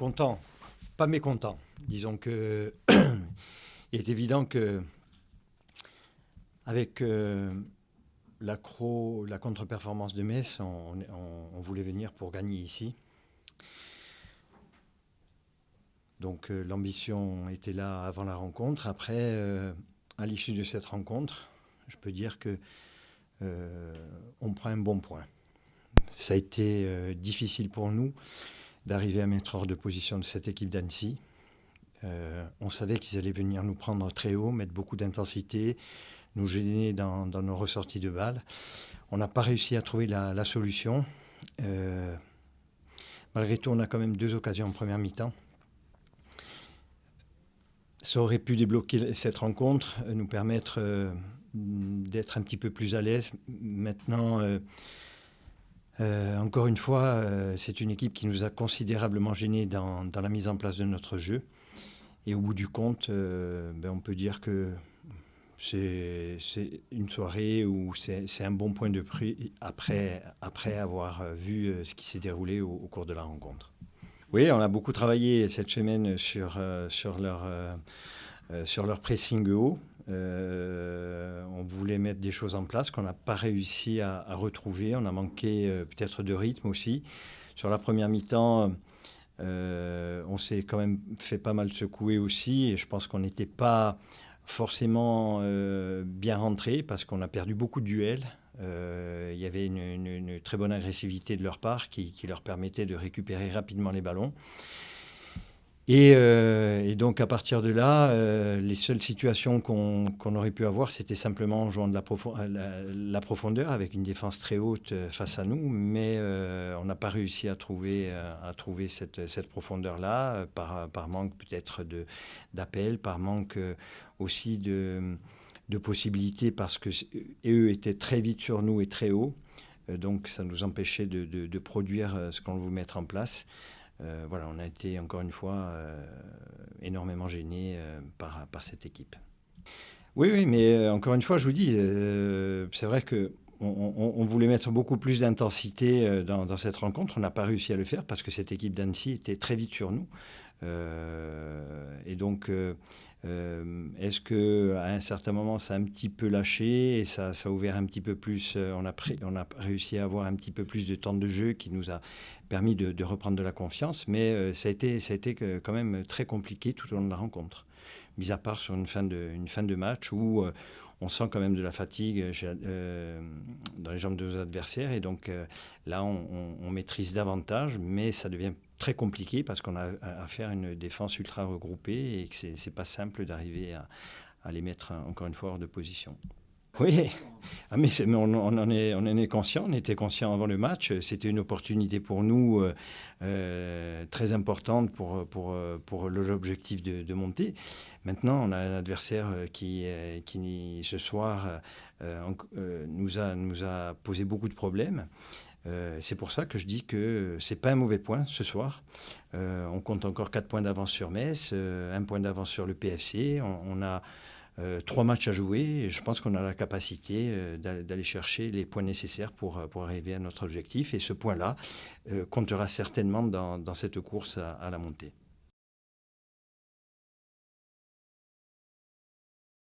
content, pas mécontent. Disons que il est évident que avec la contre-performance de Metz, on voulait venir pour gagner ici. Donc l'ambition était là avant la rencontre. Après, à l'issue de cette rencontre, je peux dire que on prend un bon point. Ça a été difficile pour nous d'arriver à mettre hors de position de cette équipe d'Annecy. On savait qu'ils allaient venir nous prendre très haut, mettre beaucoup d'intensité, nous gêner dans nos ressorties de balles. On n'a pas réussi à trouver la solution. Malgré tout, on a quand même 2 occasions en première mi-temps. Ça aurait pu débloquer cette rencontre, nous permettre d'être un petit peu plus à l'aise. Maintenant, encore une fois, c'est une équipe qui nous a considérablement gênés dans la mise en place de notre jeu. Et au bout du compte, on peut dire que c'est une soirée où c'est un bon point de prix après avoir vu ce qui s'est déroulé au cours de la rencontre. Oui, on a beaucoup travaillé cette semaine sur leur pressing haut. On voulait mettre des choses en place qu'on n'a pas réussi à retrouver. On a manqué peut-être de rythme aussi. Sur la première mi-temps, on s'est quand même fait pas mal secouer aussi. Et je pense qu'on n'était pas forcément bien rentré parce qu'on a perdu beaucoup de duels. Il y avait une très bonne agressivité de leur part qui leur permettait de récupérer rapidement les ballons. Et donc à partir de là, les seules situations qu'on aurait pu avoir, c'était simplement en jouant de la profondeur avec une défense très haute face à nous, mais on n'a pas réussi à trouver cette profondeur-là par manque peut-être d'appel, par manque aussi de possibilités parce que eux étaient très vite sur nous et très haut. Donc ça nous empêchait de produire ce qu'on veut mettre en place. Voilà, on a été encore une fois énormément gênés par cette équipe. Oui, mais encore une fois, je vous dis, c'est vrai qu'on voulait mettre beaucoup plus d'intensité dans cette rencontre. On n'a pas réussi à le faire parce que cette équipe d'Annecy était très vite sur nous. Et donc, est-ce qu'à un certain moment, ça a un petit peu lâché et ça a ouvert un petit peu plus, on a réussi à avoir un petit peu plus de temps de jeu qui nous a permis de reprendre de la confiance, mais ça a été quand même très compliqué tout au long de la rencontre, mis à part sur une fin de match où on sent quand même de la fatigue dans les jambes de nos adversaires. Et donc là, on maîtrise davantage, mais ça devient très compliqué parce qu'on a à faire une défense ultra regroupée et que c'est pas simple d'arriver à les mettre encore une fois hors de position. Oui, mais on en est conscient, on était conscient avant le match. C'était une opportunité pour nous très importante pour l'objectif de monter. Maintenant, on a un adversaire qui ce soir nous a posé beaucoup de problèmes. C'est pour ça que je dis que c'est pas un mauvais point ce soir. On compte encore 4 points d'avance sur Metz, 1 point d'avance sur le PFC. On a 3 matchs à jouer et je pense qu'on a la capacité d'aller chercher les points nécessaires pour arriver à notre objectif. Et ce point-là comptera certainement dans cette course à la montée.